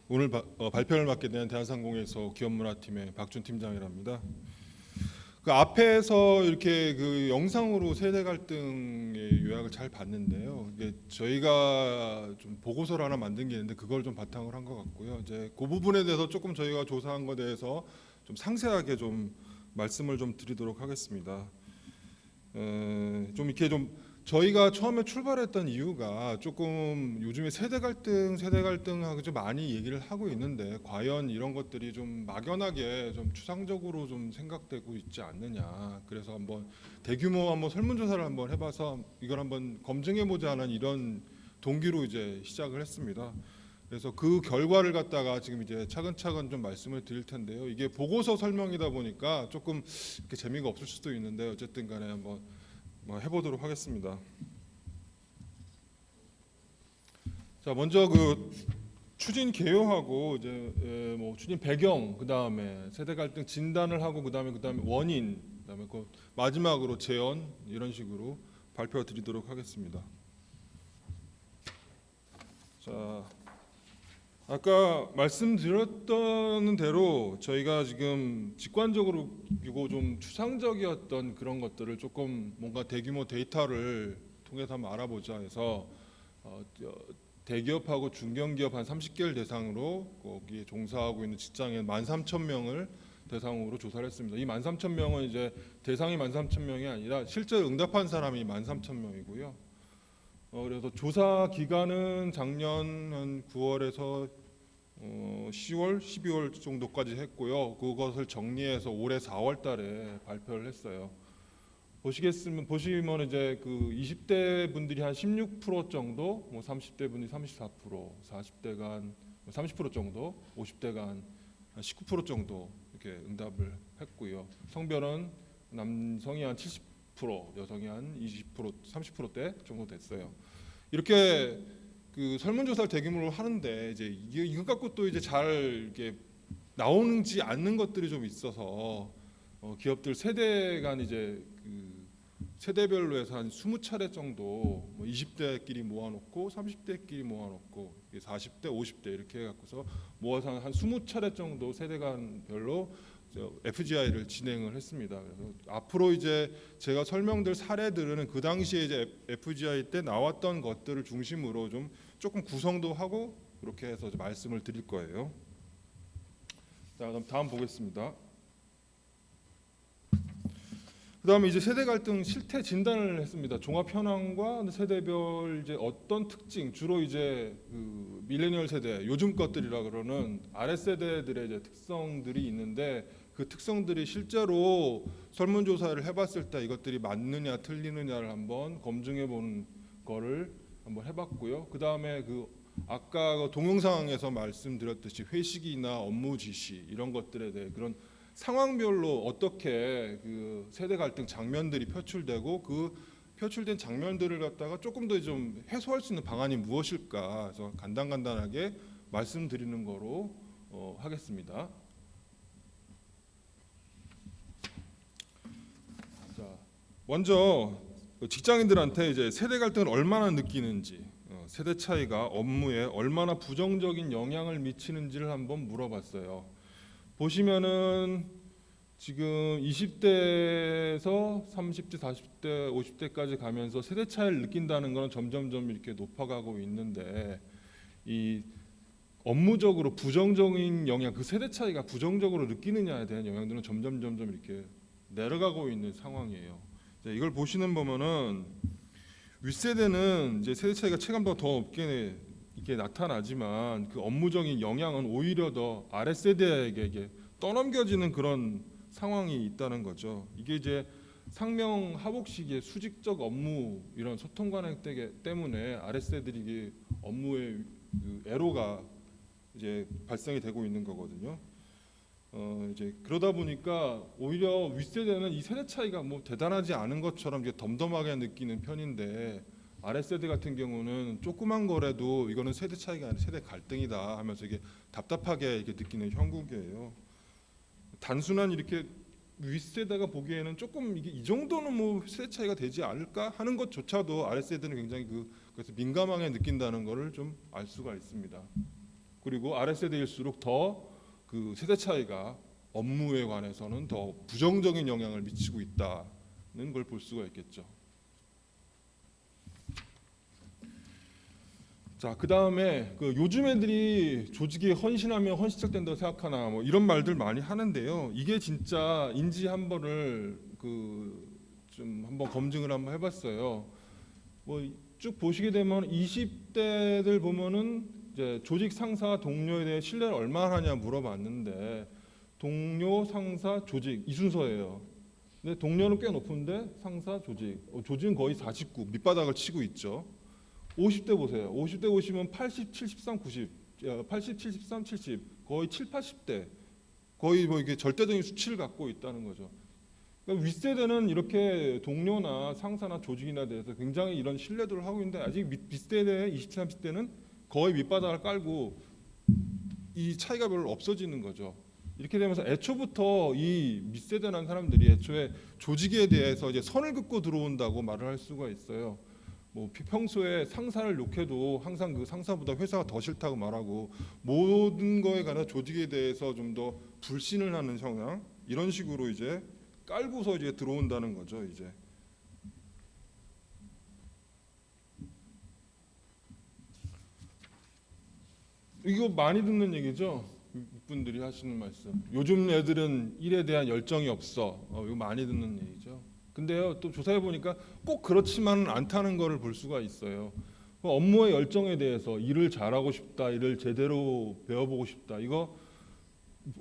오늘 발표를 맡게 된 대한상공회에서 기업문화팀의 박준 팀장이랍니다. 그 앞에서 이렇게 그 영상으로 세대 갈등의 요약을 잘 봤는데요. 이게 저희가 좀 보고서를 하나 만든 게 있는데 그걸 좀 바탕을 한 것 같고요. 이제 그 부분에 대해서 조금 저희가 조사한 것에 대해서 좀 상세하게 좀 말씀을 좀 드리도록 하겠습니다. 좀 이렇게 좀 저희가 처음에 출발했던 이유가 조금 요즘에 세대 갈등하고 좀 많이 얘기를 하고 있는데 과연 이런 것들이 좀 막연하게 좀 추상적으로 좀 생각되고 있지 않느냐. 그래서 한번 대규모 한번 설문조사를 한번 해봐서 이걸 한번 검증해보자 하는 이런 동기로 이제 시작을 했습니다. 그래서 그 결과를 갖다가 지금 이제 차근차근 좀 말씀을 드릴 텐데요. 이게 보고서 설명이다 보니까 조금 이렇게 재미가 없을 수도 있는데 어쨌든 간에 한번 해보도록 하겠습니다. 자, 먼저 그 추진 개요하고 이제 뭐 추진 배경, 그 다음에 세대 갈등 진단을 하고 그 다음에 원인, 그 다음에 그 마지막으로 재현 이런 식으로 발표드리도록 하겠습니다. 자, 아까 말씀드렸던 대로 저희가 지금 직관적으로 이거 좀 추상적이었던 그런 것들을 조금 뭔가 대규모 데이터를 통해서 한번 알아보자 해서 대기업하고 중견기업 한 30개를 대상으로 거기에 종사하고 있는 직장인 13,000명을 대상으로 조사를 했습니다. 이 13,000명은 이제 대상이 13,000명이 아니라 실제 응답한 사람이 13,000명이고요. 그래서 조사 기간은 작년 한 9월에서 10월, 12월 정도까지 했고요. 그것을 정리해서 올해 4월달에 발표를 했어요. 보시면 이제 그 20대 분들이 한 16% 정도, 뭐 30대 분이 34%, 40대가 한 30% 정도, 50대가 한 19% 정도 이렇게 응답을 했고요. 성별은 남성이 한 70%, 여성이 한 20%, 30%대 정도 됐어요. 이렇게 그 설문조사를 대규모로 하는데 이제 이것 갖고 또 이제 잘 이렇게 나오지 않는 것들이 좀 있어서 기업들 세대 간 이제 그 세대별로 해서 한 20차례 정도 뭐 20대끼리 모아놓고 30대끼리 모아놓고 40대, 50대 이렇게 해갖고서 모아서 한 20차례 정도 세대 간별로 FGI를 진행을 했습니다. 그래서 앞으로 이제 제가 설명드릴 사례들은 그 당시에 이제 FGI 때 나왔던 것들을 중심으로 좀 조금 구성도 하고 그렇게 해서 말씀을 드릴 거예요. 자, 그럼 다음 보겠습니다. 그다음에 이제 세대 갈등 실태 진단을 했습니다. 종합 현황과 세대별 이제 어떤 특징, 주로 이제 그 밀레니얼 세대, 요즘 것들이라 그러는 아래 세대들의 이제 특성들이 있는데 그 특성들이 실제로 설문조사를 해봤을 때 이것들이 맞느냐 틀리느냐를 한번 검증해보는 거를 한번 해봤고요. 그다음에 그 아까 그 동영상에서 말씀드렸듯이 회식이나 업무 지시 이런 것들에 대해 그런 상황별로 어떻게 그 세대 갈등 장면들이 표출되고 그 표출된 장면들을 갖다가 조금 더 좀 해소할 수 있는 방안이 무엇일까 해서 간단하게 말씀드리는 거로 하겠습니다. 자, 먼저 직장인들한테 이제 세대 갈등을 얼마나 느끼는지, 세대 차이가 업무에 얼마나 부정적인 영향을 미치는지를 한번 물어봤어요. 보시면은 지금 20대에서 30대, 40대, 50대까지 가면서 세대 차이를 느낀다는 것은 점점점 이렇게 높아가고 있는데 이 업무적으로 부정적인 영향, 그 세대 차이가 부정적으로 느끼느냐에 대한 영향들은 점점 이렇게 내려가고 있는 상황이에요. 이걸 보시는 보면은 윗세대는 이제 세대 차이가 체감도가 더 높게 이렇게 나타나지만 그 업무적인 영향은 오히려 더 아래 세대에게 이게 떠넘겨지는 그런 상황이 있다는 거죠. 이게 이제 상명 하복식의 수직적 업무 이런 소통 관행 때문에 아래 세대들이 업무의 그 애로가 이제 발생이 되고 있는 거거든요. 이제 그러다 보니까 오히려 윗세대는 이 세대 차이가 뭐 대단하지 않은 것처럼 이제 덤덤하게 느끼는 편인데 아래 세대 같은 경우는 조그만 거라도 이거는 세대 차이가 아니라 세대 갈등이다 하면서 이게 답답하게 이렇게 느끼는 형국이에요. 단순한 이렇게 윗세대가 보기에는 조금 이게 이 정도는 뭐 세대 차이가 되지 않을까 하는 것조차도 아래 세대는 굉장히 그래서 민감하게 느낀다는 것을 좀 알 수가 있습니다. 그리고 아랫세대일수록 더 그 세대 차이가 업무에 관해서는 더 부정적인 영향을 미치고 있다는 걸 볼 수가 있겠죠. 자, 그 다음에 그 요즘 애들이 조직에 헌신하면 헌신적된다고 생각하나 뭐 이런 말들 많이 하는데요. 이게 진짜 인지 한 번을 그 좀 한번 검증을 한번 해봤어요. 뭐 쭉 보시게 되면 20대들 보면은 이제 조직 상사 동료에 대해 신뢰를 얼마나 하냐 물어봤는데 동료 상사 조직 이 순서예요. 근데 동료는 꽤 높은데 상사 조직 조직은 거의 49 밑바닥을 치고 있죠. 50대 보세요. 50대 보시면 80, 73, 90, 80, 73, 70 거의 7, 80대 거의 뭐 이게 절대적인 수치를 갖고 있다는 거죠. 그러니까 윗세대는 이렇게 동료나 상사나 조직이나 대해서 굉장히 이런 신뢰도를 하고 있는데 아직 밑세대 20, 30대는 거의 밑바닥을 깔고 이 차이가 별로 없어지는 거죠. 이렇게 되면서 애초부터 이 밑세대라는 사람들이 애초에 조직에 대해서 이제 선을 긋고 들어온다고 말을 할 수가 있어요. 뭐 평소에 상사를 욕해도 항상 그 상사보다 회사가 더 싫다고 말하고 모든 거에 관한 조직에 대해서 좀 더 불신을 하는 성향 이런 식으로 이제 깔고서 이제 들어온다는 거죠. 이제 이거 많이 듣는 얘기죠. 분들이 하시는 말씀. 요즘 애들은 일에 대한 열정이 없어. 이거 많이 듣는 얘기죠. 근데요, 또 조사해 보니까 꼭 그렇지만은 않다는 거를 볼 수가 있어요. 업무의 열정에 대해서 일을 잘하고 싶다, 일을 제대로 배워보고 싶다. 이거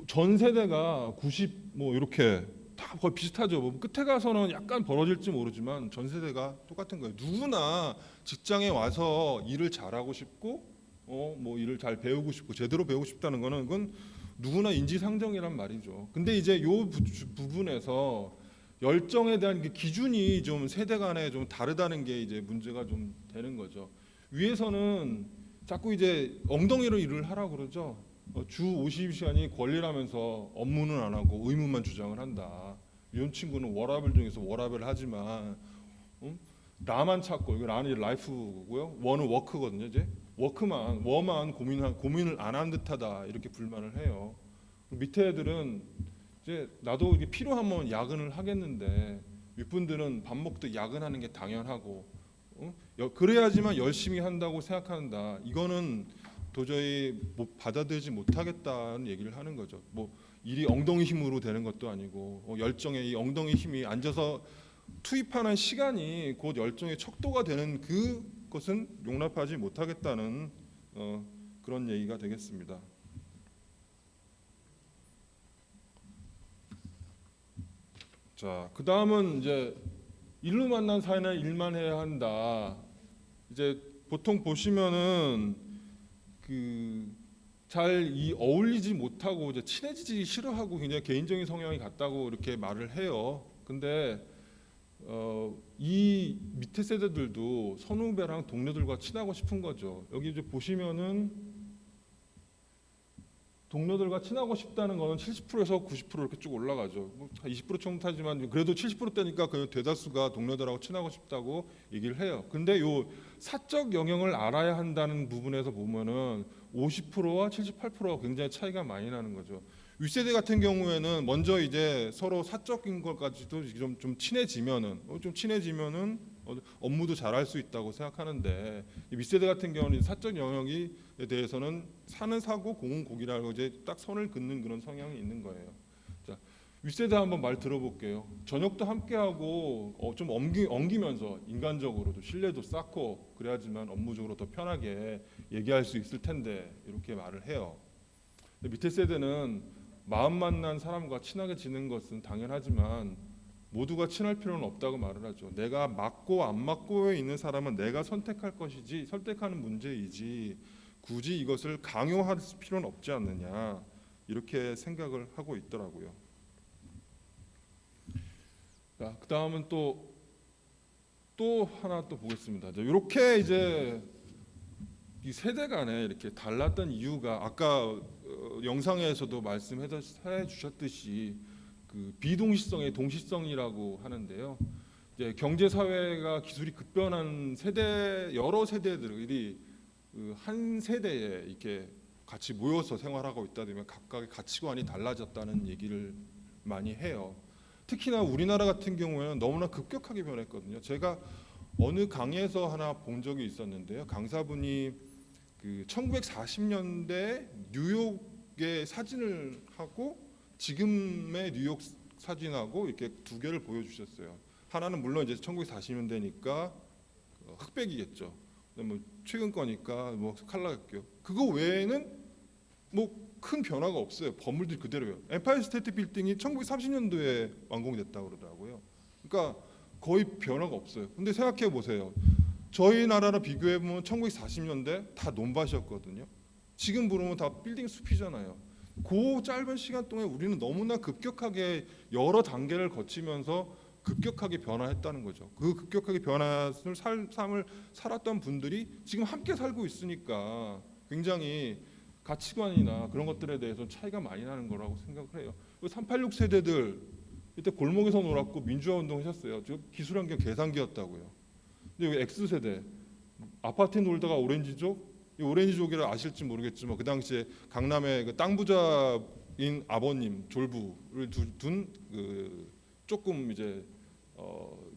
전 세대가 90 뭐 이렇게 다 거의 비슷하죠. 뭐 끝에 가서는 약간 벌어질지 모르지만 전 세대가 똑같은 거예요. 누구나 직장에 와서 일을 잘하고 싶고, 뭐 일을 잘 배우고 싶고 제대로 배우고 싶다는 거는 그건 누구나 인지상정이란 말이죠. 근데 이제 요 부분에서 열정에 대한 그 기준이 좀 세대 간에 좀 다르다는 게 이제 문제가 좀 되는 거죠. 위에서는 자꾸 이제 엉덩이로 일을 하라고 그러죠. 주 50시간이 권리라면서 업무는 안 하고 의무만 주장을 한다. 이런 친구는 워라밸 중에서 워라밸 하지만 나만 찾고 이거 나는 라이프고요. 워는 워크거든요. 이제 워만 고민을 안 한 듯하다 이렇게 불만을 해요. 밑에 애들은 이제 나도 이게 필요하면 야근을 하겠는데 윗분들은 밥 먹듯 야근하는 게 당연하고 그래야지만 열심히 한다고 생각한다. 이거는 도저히 받아들이지 못하겠다는 얘기를 하는 거죠. 뭐 일이 엉덩이 힘으로 되는 것도 아니고 열정에 이 엉덩이 힘이 앉아서 투입하는 시간이 곧 열정의 척도가 되는 그것은 용납하지 못하겠다는 그런 얘기가 되겠습니다. 자, 그 다음은 이제 일로 만난 사이는 일만 해야 한다. 이제 보통 보시면은 잘 어울리지 못하고 이제 친해지기 싫어하고 굉장히 개인적인 성향이 같다고 이렇게 말을 해요. 근데 이 밑에 세대들도 선후배랑 동료들과 친하고 싶은 거죠. 여기 이제 보시면은 동료들과 친하고 싶다는 거는 70%에서 90% 이렇게 쭉 올라가죠. 20% 정도 하지만 그래도 70%대니까 그 대다수가 동료들하고 친하고 싶다고 얘기를 해요. 근데 요 사적 영역을 알아야 한다는 부분에서 보면은 50%와 78%가 굉장히 차이가 많이 나는 거죠. 윗세대 같은 경우에는 먼저 이제 서로 사적인 것까지도 좀 친해지면은 업무도 잘할 수 있다고 생각하는데 밑세대 같은 경우는 사적 영역에 대해서는 사는 사고 공은 고기라고 이제 딱 선을 긋는 그런 성향이 있는 거예요. 자, 윗세대 한번 말 들어볼게요. 저녁도 함께 하고 좀 엉기면서 인간적으로도 신뢰도 쌓고 그래야지만 업무적으로 더 편하게 얘기할 수 있을 텐데 이렇게 말을 해요. 밑에 세대는 마음 만난 사람과 친하게 지내는 것은 당연하지만 모두가 친할 필요는 없다고 말을 하죠. 내가 맞고 안 맞고에 있는 사람은 내가 선택할 것이지 선택하는 문제이지 굳이 이것을 강요할 필요는 없지 않느냐 이렇게 생각을 하고 있더라고요. 자, 그 다음은 또 하나 또 보겠습니다. 이렇게 이제 이 세대 간에 이렇게 달랐던 이유가 아까 영상에서도 말씀해 주셨듯이 그 비동시성의 동시성이라고 하는데요. 이제 경제 사회가 기술이 급변한 여러 세대들이 한 세대에 이렇게 같이 모여서 생활하고 있다 보면 각각의 가치관이 달라졌다는 얘기를 많이 해요. 특히나 우리나라 같은 경우에는 너무나 급격하게 변했거든요. 제가 어느 강의에서 하나 본 적이 있었는데요. 강사분이 그 1940년대 뉴욕의 사진을 하고 지금의 뉴욕 사진하고 이렇게 두 개를 보여주셨어요. 하나는 물론 이제 1940년대니까 흑백이겠죠. 뭐 최근 거니까 뭐 컬러겠죠. 그거 외에는 뭐 큰 변화가 없어요. 건물들이 그대로예요. 엠파이어 스테이트 빌딩이 1930년도에 완공됐다고 그러더라고요. 그러니까 거의 변화가 없어요. 근데 생각해 보세요. 저희 나라랑 비교해 보면 1940년대 다 논밭이었거든요. 지금 보면 다 빌딩 숲이잖아요. 그 짧은 시간 동안 우리는 너무나 급격하게 여러 단계를 거치면서 급격하게 변화했다는 거죠. 그 급격하게 변화를 삶을 살았던 분들이 지금 함께 살고 있으니까 굉장히 가치관이나 그런 것들에 대해서 차이가 많이 나는 거라고 생각을 해요. 386 세대들 이때 골목에서 놀았고 민주화 운동하셨어요. 저 기술환경 계산기였다고요. 근데 여기 X 세대 아파트에 놀다가 오렌지족, 이 오렌지족이라 아실지 모르겠지만 그 당시에 강남에 그 땅 부자인 아버님 졸부를 둔 그 조금 이제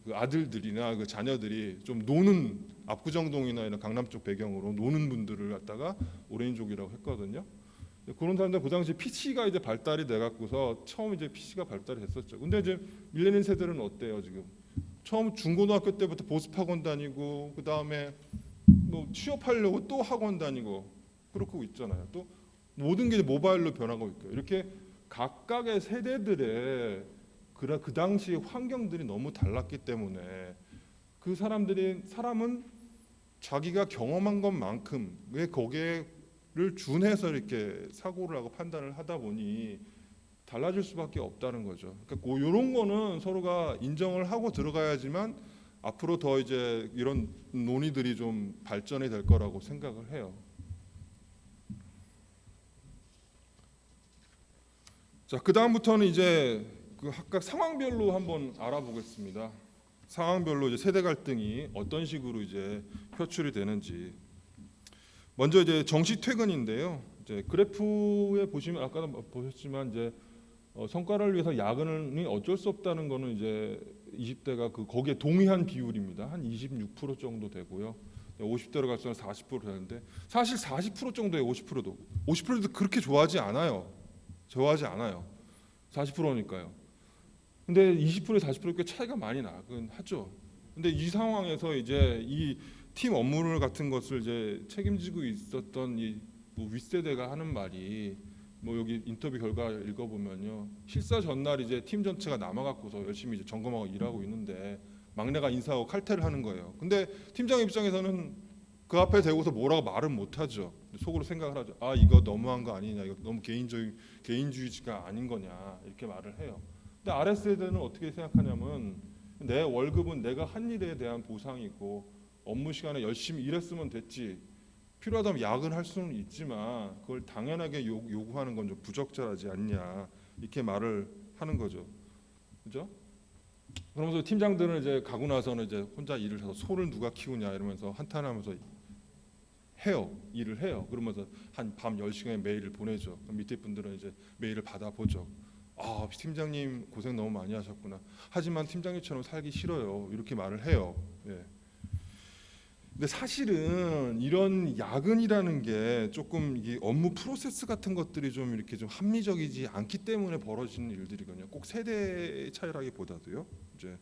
그 아들들이나 그 자녀들이 좀 노는 압구정동이나 이런 강남 쪽 배경으로 노는 분들을 갖다가 오렌지족이라고 했거든요. 그런 사람들 그 당시 PC가 이제 발달이 돼 갖고서 처음 이제 PC가 발달이 됐었죠. 근데 이제 밀레니얼 세대는 어때요 지금? 처음 중고등학교 때부터 보습학원 다니고 그 다음에 뭐 취업하려고 또 학원 다니고 그렇고 있잖아요. 또 모든 게 모바일로 변하고 있고요. 이렇게 각각의 세대들의 그 당시 환경들이 너무 달랐기 때문에 그 사람은 자기가 경험한 것만큼 왜 거기에를 준해서 이렇게 사고를 하고 판단을 하다 보니 달라질 수밖에 없다는 거죠. 그러니까 이런 거는 서로가 인정을 하고 들어가야지만 앞으로 더 이제 이런 논의들이 좀 발전이 될 거라고 생각을 해요. 자, 그 다음부터는 이제 그 각각 상황별로 한번 알아보겠습니다. 상황별로 이제 세대 갈등이 어떤 식으로 이제 표출이 되는지. 먼저 이제 정시 퇴근인데요. 이제 그래프에 보시면 아까도 보셨지만 이제 성과를 위해서 야근이 어쩔 수 없다는 거는 이제 20대가 그 거기에 동의한 비율입니다. 한 26% 정도 되고요. 50대로 갈수록 40% 되는데 사실 40% 정도의 50%도 그렇게 좋아하지 않아요. 40%니까요. 근데 20%에 40% 꽤 차이가 많이 나긴 하죠. 근데 이 상황에서 이제 이 팀 업무를 같은 것을 이제 책임지고 있었던 이뭐 윗세대가 하는 말이 뭐 여기 인터뷰 결과 읽어보면요. 실사 전날 이제 팀 전체가 남아갖고서 열심히 이제 점검하고 일하고 있는데 막내가 인사하고 칼퇴를 하는 거예요. 근데 팀장 입장에서는 그 앞에 대고서 뭐라고 말은 못하죠. 속으로 생각을 하죠. 아 이거 너무한 거 아니냐, 이거 너무 개인주의가 아닌 거냐 이렇게 말을 해요. 근데 아랫세대는 어떻게 생각하냐면 내 월급은 내가 한 일에 대한 보상이고 업무 시간에 열심히 일했으면 됐지. 필요하다면 야근할 수는 있지만 그걸 당연하게 요구하는 건 좀 부적절하지 않냐 이렇게 말을 하는 거죠. 그죠? 그러면서 팀장들은 이제 가고 나서는 이제 혼자 일을 해서 소를 누가 키우냐 이러면서 한탄하면서 일을 해요. 그러면서 한 밤 10시간의 메일을 보내죠. 밑에 분들은 이제 메일을 받아보죠. 아 팀장님 고생 너무 많이 하셨구나. 하지만 팀장님처럼 살기 싫어요. 이렇게 말을 해요. 예. 근데 사실은 이런 야근이라는 게 조금 이게 업무 프로세스 같은 것들이 좀 이렇게 좀 합리적이지 않기 때문에 벌어지는 일들이거든요. 꼭 세대 차이라기보다도요. 이제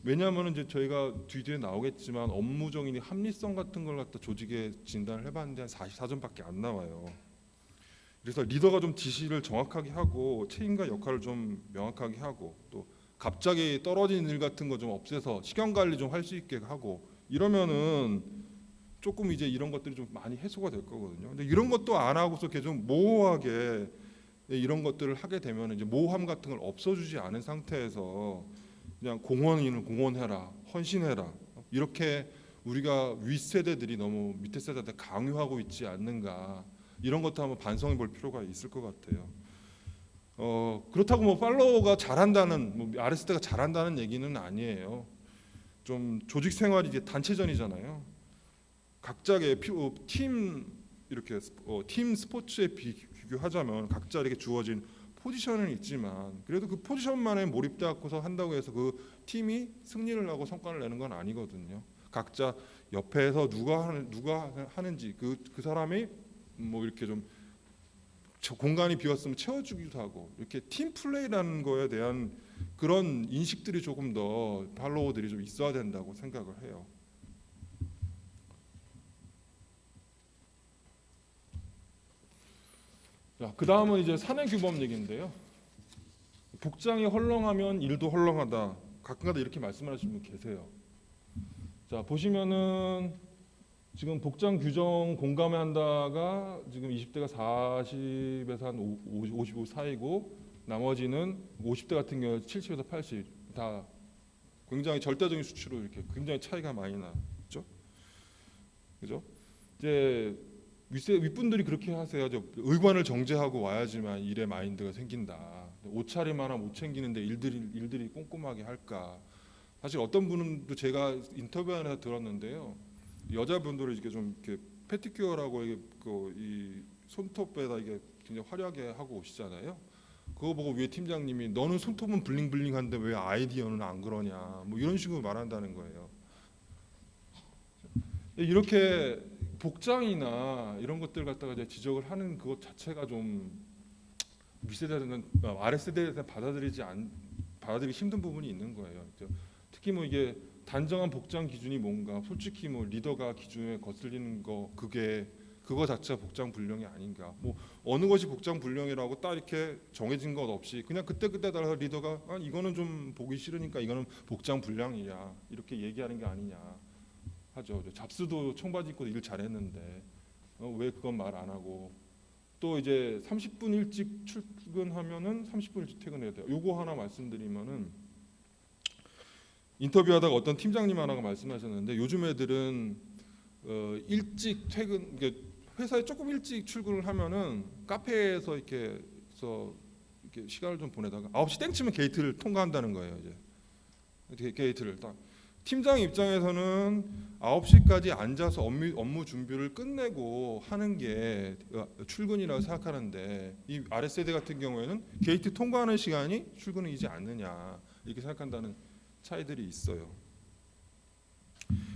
왜냐하면 이제 저희가 뒤에 나오겠지만 업무적인 합리성 같은 걸 갖다 조직에 진단을 해봤는데 한 44점밖에 안 나와요. 그래서 리더가 좀 지시를 정확하게 하고 책임과 역할을 좀 명확하게 하고 또 갑자기 떨어진 일 같은 거 좀 없애서 시간 관리 좀 할 수 있게 하고 이러면은 조금 이제 이런 것들이 좀 많이 해소가 될 거거든요. 근데 이런 것도 안 하고서 계속 모호하게 이런 것들을 하게 되면 이제 모호함 같은 걸 없어주지 않은 상태에서 그냥 공헌이는 공헌해라, 헌신해라 이렇게 우리가 윗세대들이 너무 밑에 세대한테 강요하고 있지 않는가 이런 것도 한번 반성해 볼 필요가 있을 것 같아요. 그렇다고 뭐 팔로워가 잘한다는 뭐 아랫세대가 잘한다는 얘기는 아니에요. 좀 조직 생활이 이제 단체전이잖아요. 각자의 팀 이렇게 팀 스포츠에 비교하자면 각자 이렇게 주어진 포지션은 있지만 그래도 그 포지션만에 몰입돼 갖고서 한다고 해서 그 팀이 승리를 하고 성과를 내는 건 아니거든요. 각자 옆에서 누가 하는지 그 사람이 뭐 이렇게 좀 공간이 비었으면 채워주기도 하고 이렇게 팀 플레이라는 거에 대한 그런 인식들이 조금 더 팔로워들이 좀 있어야 된다고 생각을 해요. 자, 그 다음은 이제 사내 규범 얘기인데요. 복장이 헐렁하면 일도 헐렁하다. 가끔가다 이렇게 말씀하시는 분 계세요. 자, 보시면은 지금 복장 규정 공감해 한다가 지금 20대가 40에서 한 55 사이고 나머지는 50대 같은 경우 70에서 80 다 굉장히 절대적인 수치로 이렇게 굉장히 차이가 많이 나죠. 그죠? 이제 윗분들이 그렇게 하세요. 의관을 정제하고 와야지만 일의 마인드가 생긴다. 옷차림 하나 못 챙기는데 일들이 꼼꼼하게 할까? 사실 어떤 분도 제가 인터뷰 안에서 들었는데요. 여자분들은 이렇게 좀 이렇게 패티큐어라고 이 손톱에다 이게 굉장히 화려하게 하고 오시잖아요. 그거 보고 위에 팀장님이 너는 손톱은 블링블링한데 왜 아이디어는 안 그러냐? 뭐 이런 식으로 말한다는 거예요. 이렇게 복장이나 이런 것들 갖다가 이제 지적을 하는 그것 자체가 좀 윗세대는 아랫세대에서 받아들이기 힘든 부분이 있는 거예요. 특히 뭐 이게 단정한 복장 기준이 뭔가 솔직히 뭐 리더가 기준에 거슬리는 거 그거 자체가 복장 불량이 아닌가. 뭐 어느 것이 복장 불량이라고 딱 이렇게 정해진 것 없이 그냥 그때 따라서 리더가 이거는 좀 보기 싫으니까 이거는 복장 불량이야 이렇게 얘기하는 게 아니냐 하죠. 잡스도 청바지 입고 일 잘했는데 왜 그건 말 안 하고 또 이제 30분 일찍 출근하면은 30분 일찍 퇴근해야 돼요. 요거 하나 말씀드리면은 인터뷰하다가 어떤 팀장님 하나가 말씀하셨는데 요즘 애들은 일찍 퇴근 회사에 조금 일찍 출근을 하면은 카페에서 이렇게 시간을 좀 보내다가 9시 땡치면 게이트를 통과한다는 거예요. 이제 게이트를 딱 팀장 입장에서는 9시까지 앉아서 업무 준비를 끝내고 하는 게 출근이라고 생각하는데 이 아랫세대 같은 경우에는 게이트 통과하는 시간이 출근이지 않느냐 이렇게 생각한다는 차이들이 있어요.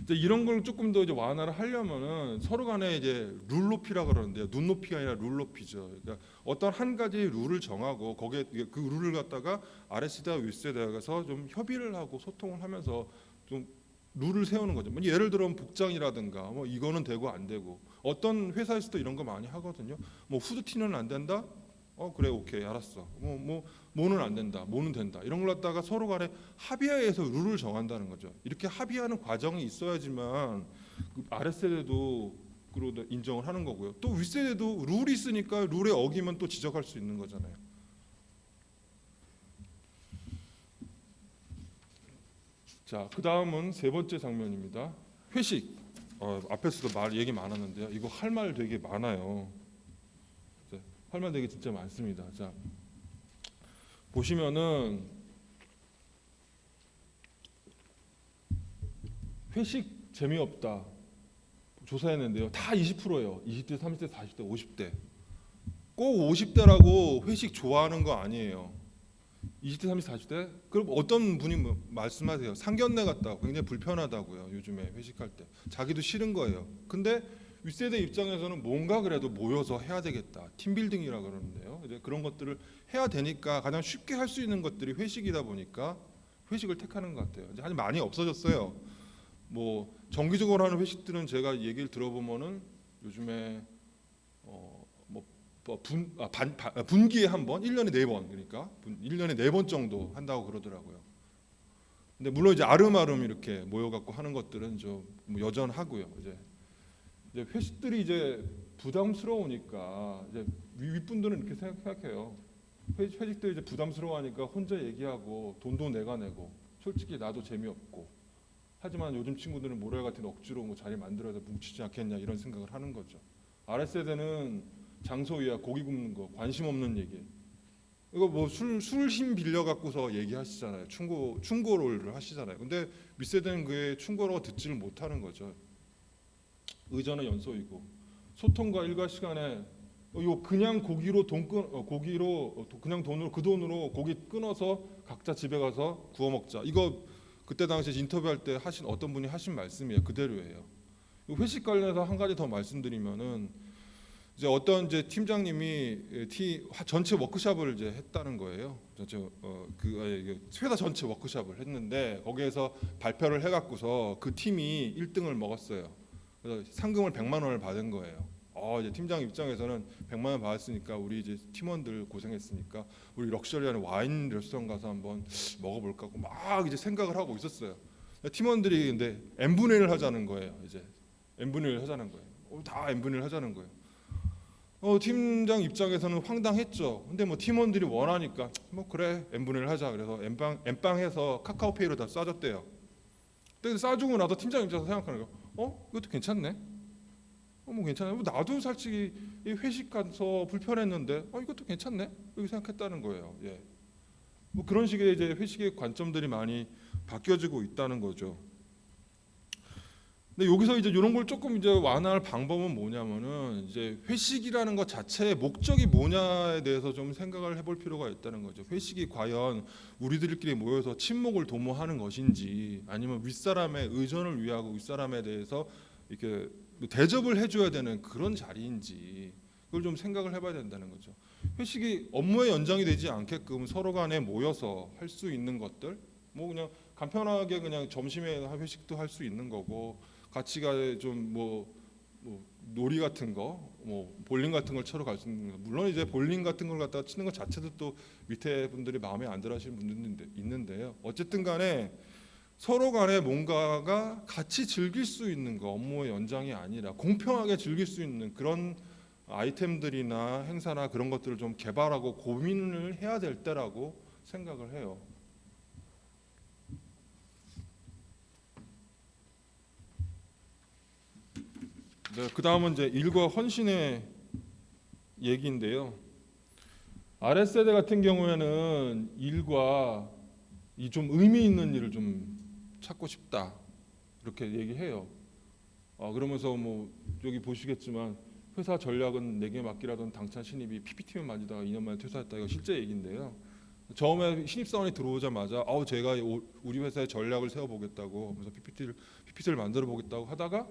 이제 이런 걸 조금 더 이제 완화를 하려면은 서로 간에 이제 룰 높이라 그러는데요. 눈높이가 아니라 룰 높이죠. 그러니까 어떤 한 가지 룰을 정하고 거기에 그 룰을 갖다가 아랫세대와 윗세대가 좀 협의를 하고 소통을 하면서 좀 룰을 세우는 거죠. 뭐 예를 들어 복장이라든가 뭐 이거는 되고 안 되고 어떤 회사에서도 이런 거 많이 하거든요. 뭐 후드티는 안 된다. 그래 오케이 알았어. 뭐는 안 된다. 뭐는 된다. 이런 걸 갖다가 서로 간에 합의해서 룰을 정한다는 거죠. 이렇게 합의하는 과정이 있어야지만 그 아랫세대도 그로 인정을 하는 거고요. 또 윗세대도 룰이 있으니까 룰에 어기면 또 지적할 수 있는 거잖아요. 자, 그 다음은 세 번째 장면입니다. 회식. 앞에서도 얘기 많았는데요. 이거 할 말 되게 많아요. 할 말 되게 진짜 많습니다. 자, 보시면은 회식 재미없다 조사했는데요. 다 20%예요. 20대, 30대, 40대, 50대. 꼭 50대라고 회식 좋아하는 거 아니에요. 20대, 30대, 40대? 그럼 어떤 분이 말씀하세요. 상견례 같다고 굉장히 불편하다고요. 요즘에 회식할 때 자기도 싫은 거예요. 근데 윗세대 입장에서는 뭔가 그래도 모여서 해야 되겠다. 팀빌딩이라 그러는데요. 이제 그런 것들을 해야 되니까 가장 쉽게 할 수 있는 것들이 회식이다 보니까 회식을 택하는 것 같아요. 이제 아직 많이 없어졌어요. 뭐 정기적으로 하는 회식들은 제가 얘기를 들어보면은 요즘에 분기에 한 번, 1년에 4번 그러니까 1년에 4번 정도 한다고 그러더라고요. 근데 물론 이제 아름아름 이렇게 모여갖고 하는 것들은 좀 뭐 여전하고요. 이제 회식들이 이제 부담스러우니까 이제 윗분들은 이렇게 생각해요. 회식들이 이제 부담스러워하니까 혼자 얘기하고 돈도 내가 내고 솔직히 나도 재미없고 하지만 요즘 친구들은 모래 같은 억지로 뭐 자리 만들어서 뭉치지 않겠냐 이런 생각을 하는 거죠. 아랫세대는 장소 예약, 고기 굽는 거 관심 없는 얘기. 이거 뭐 술심 빌려 갖고서 얘기하시잖아요. 충고를 하시잖아요. 근데 윗세대는 그게 충고라고 듣지를 못하는 거죠. 의전의 연소이고 소통과 일과 시간에 요 그냥 고기로 그냥 돈으로 그 돈으로 고기 끊어서 각자 집에 가서 구워 먹자. 이거 그때 당시 인터뷰할 때 하신 어떤 분이 하신 말씀이에요. 그대로예요. 회식 관련해서 한 가지 더 말씀드리면은 이제 어떤 이제 팀장님이 전체 워크숍을 이제 했다는 거예요. 회사 전체 워크숍을 했는데 거기에서 발표를 해갖고서 그 팀이 1등을 먹었어요. 그래서 상금을 100만 원을 받은 거예요. 이제 팀장 입장에서는 100만 원 받았으니까 우리 이제 팀원들 고생했으니까 우리 럭셔리한 와인 레스토랑 가서 한번 먹어볼까 하고 막 이제 생각을 하고 있었어요. 팀원들이 근데 n분의 1을 하자는 거예요. 이제 n분의 1을 하자는 거예요. 다 n분의 1을 하자는 거예요. 팀장 입장에서는 황당했죠. 근데 뭐 팀원들이 원하니까 뭐 그래 n분의 1 하자. 그래서 n빵해서 카카오페이로 다 쏴줬대요. 근데 싸주고 나서 팀장 입장에서 생각하는 거, 이것도 괜찮네. 뭐 괜찮아요. 나도 솔직히 회식 가서 불편했는데, 이것도 괜찮네. 이렇게 생각했다는 거예요. 예. 뭐 그런 식의 이제 회식의 관점들이 많이 바뀌어지고 있다는 거죠. 근데 여기서 이제 이런 걸 조금 이제 완화할 방법은 뭐냐면은 이제 회식이라는 것 자체의 목적이 뭐냐에 대해서 좀 생각을 해볼 필요가 있다는 거죠. 회식이 과연 우리들끼리 모여서 친목을 도모하는 것인지 아니면 윗사람의 의전을 위하고 윗사람에 대해서 이렇게 대접을 해줘야 되는 그런 자리인지 그걸 좀 생각을 해봐야 된다는 거죠. 회식이 업무의 연장이 되지 않게끔 서로 간에 모여서 할 수 있는 것들, 뭐 그냥 간편하게 그냥 점심에 회식도 할 수 있는 거고 같이 좀 뭐 놀이 같은 거, 뭐 볼링 같은 걸 쳐러 갈 수 있는 거. 물론 이제 볼링 같은 걸 갖다가 치는 것 자체도 또 밑에 분들이 마음에 안 들어하시는 분들도 있는데요. 어쨌든 간에 서로 간에 뭔가가 같이 즐길 수 있는 거, 업무의 연장이 아니라 공평하게 즐길 수 있는 그런 아이템들이나 행사나 그런 것들을 좀 개발하고 고민을 해야 될 때라고 생각을 해요. 네, 그 다음은 이제 일과 헌신의 얘기인데요. 아랫세대 같은 경우에는 일과 이 좀 의미 있는 일을 좀 찾고 싶다 이렇게 얘기해요. 그러면서 뭐 여기 보시겠지만 회사 전략은 내게 맡기라던 당찬 신입이 PPT만 만지다가 2년 만에 퇴사했다. 이거 실제 얘기인데요. 처음에 신입사원이 들어오자마자 제가 우리 회사의 전략을 세워보겠다고 하면서 PPT를 만들어 보겠다고 하다가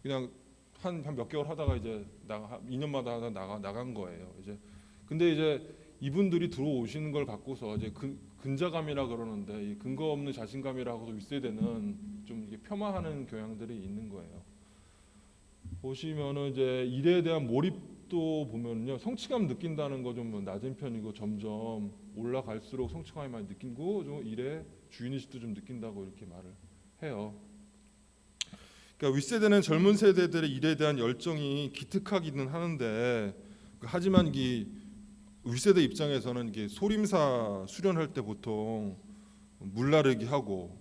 그냥 한 몇 개월 하다가 이제 2년마다 나간 거예요. 근데 이제 이분들이 들어오시는 걸 갖고서 이제 근자감이라 그러는데 이 근거 없는 자신감이라고 윗세대는 좀 이게 폄하하는 경향들이 있는 거예요. 보시면은 이제 일에 대한 몰입도 보면요 성취감 느낀다는 거 좀 낮은 편이고 점점 올라갈수록 성취감이 많이 느끼고 좀 일에 주인의식도 좀 느낀다고 이렇게 말을 해요. 그러니까 윗세대는 젊은 세대들의 일에 대한 열정이 기특하기는 하는데 하지만 이 윗세대 입장에서는 이게 소림사 수련할 때 보통 물 나르기 하고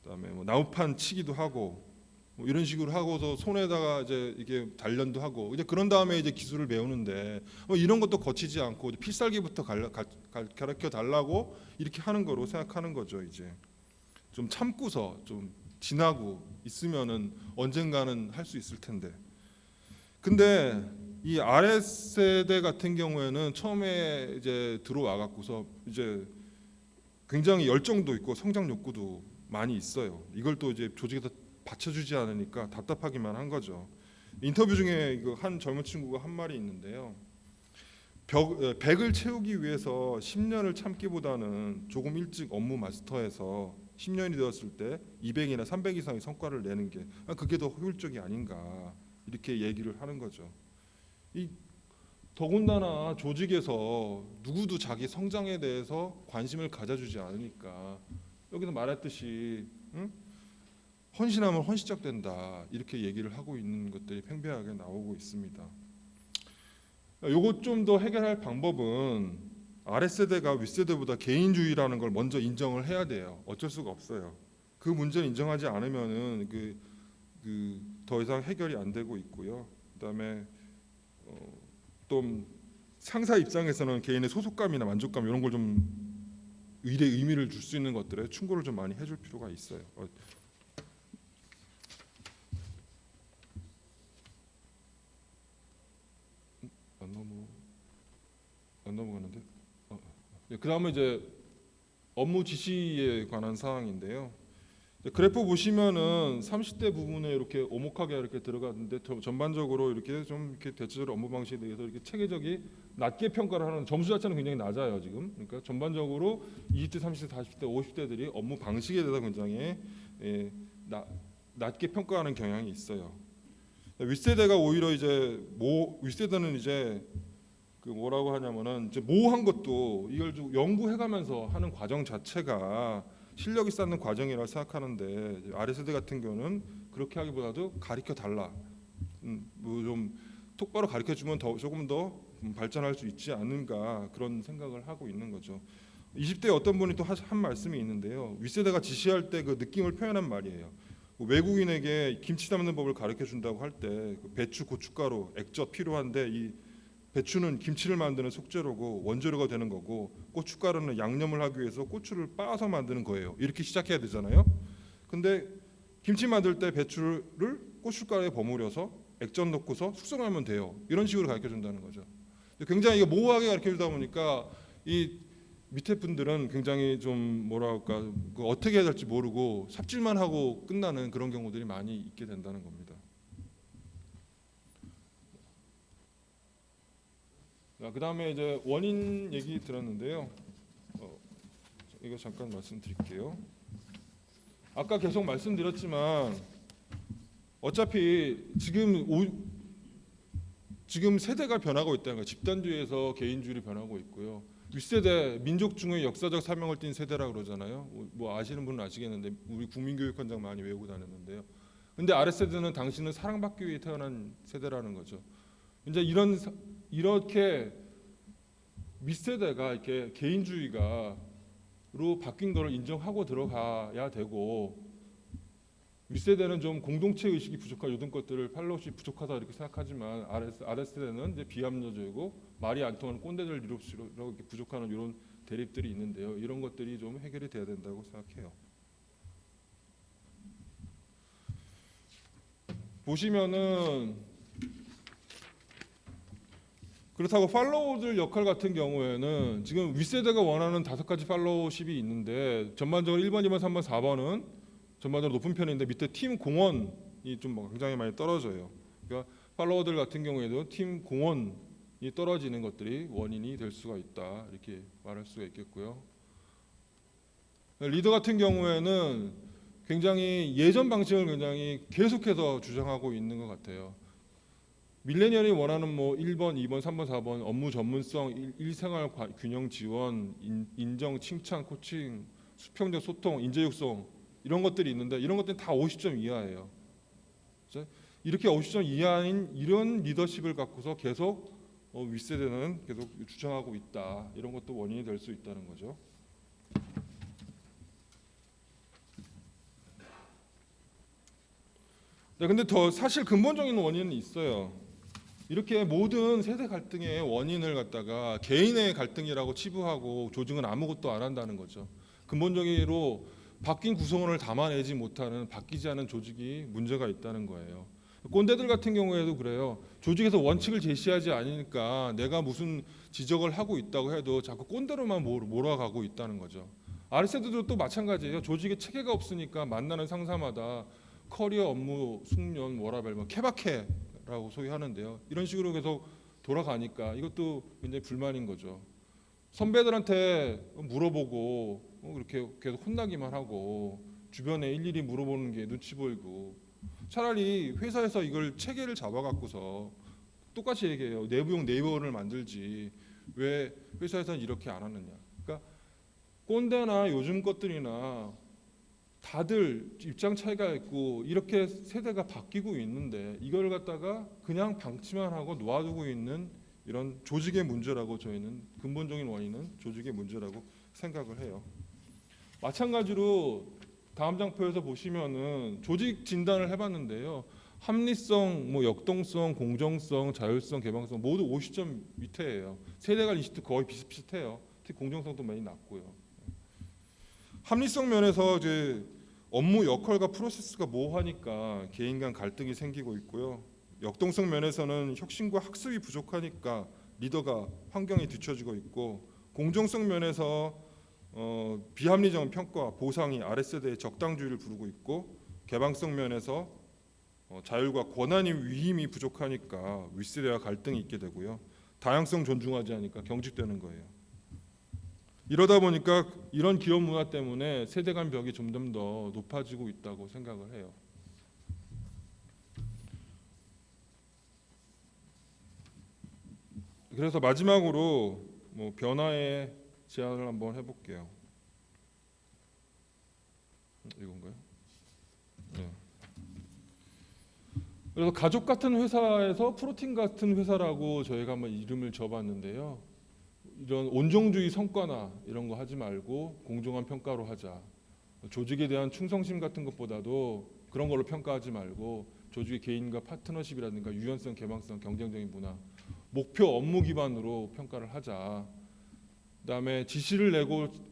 그다음에 뭐 나무판 치기도 하고 뭐 이런 식으로 하고서 손에다가 이제 이게 단련도 하고 이제 그런 다음에 이제 기술을 배우는데 이런 것도 거치지 않고 필살기부터 가르쳐 달라고 이렇게 하는 거로 생각하는 거죠. 이제 좀 참고서 좀 지나고 있으면은 언젠가는 할 수 있을 텐데. 근데 이 아랫세대 같은 경우에는 처음에 이제 들어와 갖고서 이제 굉장히 열정도 있고 성장 욕구도 많이 있어요. 이걸 또 이제 조직에서 받쳐주지 않으니까 답답하기만 한 거죠. 인터뷰 중에 한 젊은 친구가 한 말이 있는데요. 100을 채우기 위해서 10년을 참기보다는 조금 일찍 업무 마스터해서 10년이 되었을 때 200이나 300 이상의 성과를 내는 게 그게 더 효율적이 아닌가 이렇게 얘기를 하는 거죠. 더군다나 조직에서 누구도 자기 성장에 대해서 관심을 가져주지 않으니까 여기서 말했듯이 헌신하면 헌시작된다 이렇게 얘기를 하고 있는 것들이 팽배하게 나오고 있습니다. 요것 좀 더 해결할 방법은 아랫세대가 윗세대보다 개인주의라는 걸 먼저 인정을 해야 돼요. 어쩔 수가 없어요. 그 문제를 인정하지 않으면은 더 이상 해결이 안 되고 있고요. 그다음에 또 상사 입장에서는 개인의 소속감이나 만족감 이런 걸 좀 일에 의미를 줄 수 있는 것들에 충고를 좀 많이 해줄 필요가 있어요. 넘어가는데. 그다음에 이제 업무 지시에 관한 사항인데요. 그래프 보시면은 30대 부분에 이렇게 오목하게 이렇게 들어갔는데 전반적으로 이렇게 좀 이렇게 대체적으로 업무 방식에 대해서 이렇게 체계적이 낮게 평가를 하는 점수 자체는 굉장히 낮아요 지금. 그러니까 전반적으로 20대, 30대, 40대, 50대들이 업무 방식에 대해서 굉장히 낮게 평가하는 경향이 있어요. 윗세대가 오히려 이제 윗세대는 이제 그 뭐라고 하냐면은 이제 모호한 것도 이걸 좀 연구해가면서 하는 과정 자체가 실력이 쌓는 과정이라고 생각하는데 아래세대 같은 경우는 그렇게 하기보다도 가르쳐 달라. 뭐 좀 똑바로 가르쳐 주면 조금 더 발전할 수 있지 않은가 그런 생각을 하고 있는 거죠. 20대 어떤 분이 또 한 말씀이 있는데요. 윗세대가 지시할 때 그 느낌을 표현한 말이에요. 외국인에게 김치 담는 법을 가르쳐 준다고 할 때 배추, 고춧가루, 액젓 필요한데 이 배추는 김치를 만드는 속재료고 원재료가 되는 거고 고춧가루는 양념을 하기 위해서 고추를 빻아서 만드는 거예요. 이렇게 시작해야 되잖아요. 근데 김치 만들 때 배추를 고춧가루에 버무려서 액젓 넣고서 숙성하면 돼요. 이런 식으로 가르쳐 준다는 거죠. 굉장히 이게 모호하게 가르쳐 주다 보니까 이 밑에 분들은 굉장히 좀 뭐랄까 어떻게 해야 될지 모르고 삽질만 하고 끝나는 그런 경우들이 많이 있게 된다는 겁니다. 그 다음에 이제 원인 얘기 들었는데요. 이거 잠깐 말씀드릴게요. 아까 계속 말씀드렸지만 어차피 지금 세대가 변하고 있다는 거예요. 집단주의에서 개인주의로 변하고 있고요. 윗세대 민족중의 역사적 사명을 띤 세대라고 그러잖아요. 뭐 아시는 분은 아시겠는데 우리 국민교육헌장 많이 외우고 다녔는데요. 근데 아랫세대는 당신은 사랑받기 위해 태어난 세대라는 거죠. 이제 이렇게 윗세대가 이렇게 개인주의가로 바뀐 것을 인정하고 들어가야 되고 윗세대는 좀 공동체 의식이 부족한 이런 것들을 팔로우십 부족하다 이렇게 생각하지만 아랫세대는 이제 비합리적이고 말이 안 통하는 꼰대들 이렇게 부족한 이런 대립들이 있는데요. 이런 것들이 좀 해결이 돼야 된다고 생각해요. 보시면은 그렇다고 팔로워들 역할 같은 경우에는 지금 윗세대가 원하는 5가지 팔로우십이 있는데 전반적으로 1번, 2번, 3번, 4번은 전반적으로 높은 편인데 밑에 팀 공헌이 좀 굉장히 많이 떨어져요. 그러니까 팔로워들 같은 경우에도 팀 공헌이 떨어지는 것들이 원인이 될 수가 있다 이렇게 말할 수가 있겠고요. 리더 같은 경우에는 굉장히 예전 방식을 굉장히 계속해서 주장하고 있는 것 같아요. 밀레니얼이 원하는 뭐 1번, 2번, 3번, 4번 업무 전문성, 일생활 균형 지원, 인정, 칭찬, 코칭, 수평적 소통, 인재 육성 이런 것들이 있는데 이런 것들은 다 50점 이하예요. 이렇게 50점 이하인 이런 리더십을 갖고서 계속 윗세대는 계속 주장하고 있다. 이런 것도 원인이 될 수 있다는 거죠. 네, 근데 더 사실 근본적인 원인은 있어요. 이렇게 모든 세대 갈등의 원인을 갖다가 개인의 갈등이라고 치부하고 조직은 아무것도 안 한다는 거죠. 근본적으로 바뀐 구성원을 담아내지 못하는 바뀌지 않은 조직이 문제가 있다는 거예요. 꼰대들 같은 경우에도 그래요. 조직에서 원칙을 제시하지 않으니까 내가 무슨 지적을 하고 있다고 해도 자꾸 꼰대로만 몰아가고 있다는 거죠. 아랫세대도 또 마찬가지예요. 조직에 체계가 없으니까 만나는 상사마다 커리어, 업무, 숙련, 워라밸, 케바케라고 소위 하는데요. 이런 식으로 계속 돌아가니까 이것도 굉장히 불만인 거죠. 선배들한테 물어보고 이렇게 계속 혼나기만 하고 주변에 일일이 물어보는 게 눈치 보이고 차라리 회사에서 이걸 체계를 잡아갖고서 똑같이 얘기해요. 내부용 네이버를 만들지 왜 회사에서는 이렇게 안 하느냐. 그러니까 꼰대나 요즘 것들이나 다들 입장 차이가 있고 이렇게 세대가 바뀌고 있는데 이걸 갖다가 그냥 방치만 하고 놓아두고 있는 이런 조직의 문제라고 저희는 근본적인 원인은 조직의 문제라고 생각을 해요. 마찬가지로 다음 장표에서 보시면은 조직 진단을 해봤는데요. 합리성, 역동성, 공정성, 자율성, 개방성 모두 50점 밑에예요. 세대 간 인식도 거의 비슷비슷해요. 특히 공정성도 많이 낮고요. 합리성 면에서 이제 업무 역할과 프로세스가 모호하니까 개인 간 갈등이 생기고 있고요. 역동성 면에서는 혁신과 학습이 부족하니까 리더가 환경에 뒤처지고 있고, 공정성 면에서 비합리적 평가 보상이 아랫세대의 적당주의를 부르고 있고, 개방성 면에서 자율과 권한의 위임이 부족하니까 윗세대와 갈등이 있게 되고요. 다양성 존중하지 않으니까 경직되는 거예요. 이러다 보니까 이런 기업 문화 때문에 세대 간 벽이 점점 더 높아지고 있다고 생각을 해요. 그래서 마지막으로 변화의 제안을 한번 해볼게요. 이건가요? 네. 그래서 가족 같은 회사에서 프로틴 같은 회사라고 저희가 한번 이름을 줘봤는데요. 이런 온정주의 성과나 이런 거 하지 말고 공정한 평가로 하자. 조직에 대한 충성심 같은 것보다도 그런 걸로 평가하지 말고 조직의 개인과 파트너십이라든가 유연성, 개방성, 경쟁적인 문화, 목표 업무 기반으로 평가를 하자. 그다음에 지시를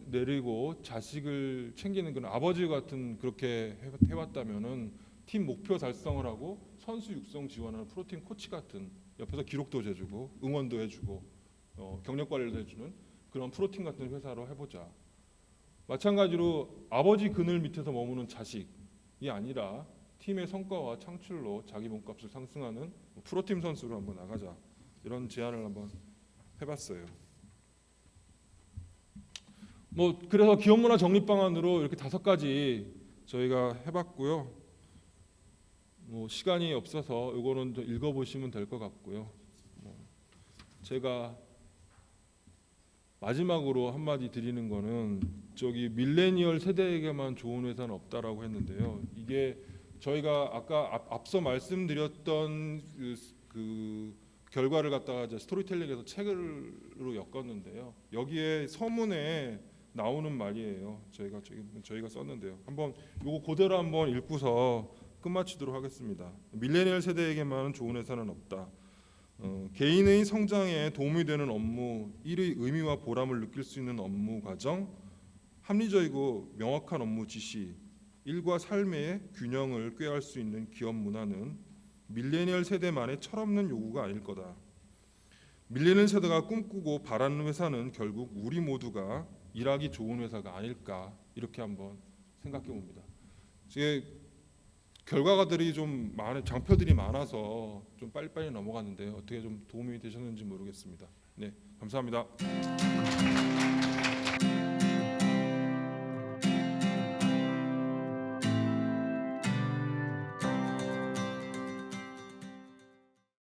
내리고 자식을 챙기는 그런 아버지 같은 그렇게 해왔다면은 팀 목표 달성을 하고 선수 육성 지원하는 프로팀 코치 같은 옆에서 기록도 해주고 응원도 해주고 경력 관리도 해주는 그런 프로팀 같은 회사로 해보자. 마찬가지로 아버지 그늘 밑에서 머무는 자식이 아니라 팀의 성과와 창출로 자기 몸값을 상승하는 프로팀 선수로 한번 나가자. 이런 제안을 한번 해봤어요. 그래서 기업문화 정립 방안으로 이렇게 5가지 저희가 해봤고요. 시간이 없어서 이거는 좀 읽어보시면 될 것 같고요. 제가 마지막으로 한마디 드리는 거는 저기 밀레니얼 세대에게만 좋은 회사는 없다라고 했는데요. 이게 저희가 아까 앞서 말씀드렸던 그 결과를 갖다가 이제 스토리텔링에서 책으로 엮었는데요. 여기에 서문에 나오는 말이에요. 저희가 썼는데요. 한번 요거 그대로 한번 읽고서 끝마치도록 하겠습니다. 밀레니얼 세대에게만은 좋은 회사는 없다. 개인의 성장에 도움이 되는 업무, 일의 의미와 보람을 느낄 수 있는 업무 과정, 합리적이고 명확한 업무 지시, 일과 삶의 균형을 꾀할 수 있는 기업 문화는 밀레니얼 세대만의 철없는 요구가 아닐 거다. 밀레니얼 세대가 꿈꾸고 바라는 회사는 결국 우리 모두가 일하기 좋은 회사가 아닐까, 이렇게 한번 생각해 봅니다. 결과가들이 좀 장표들이 많아서 좀 빨리빨리 넘어갔는데요. 어떻게 좀 도움이 되셨는지 모르겠습니다. 네, 감사합니다.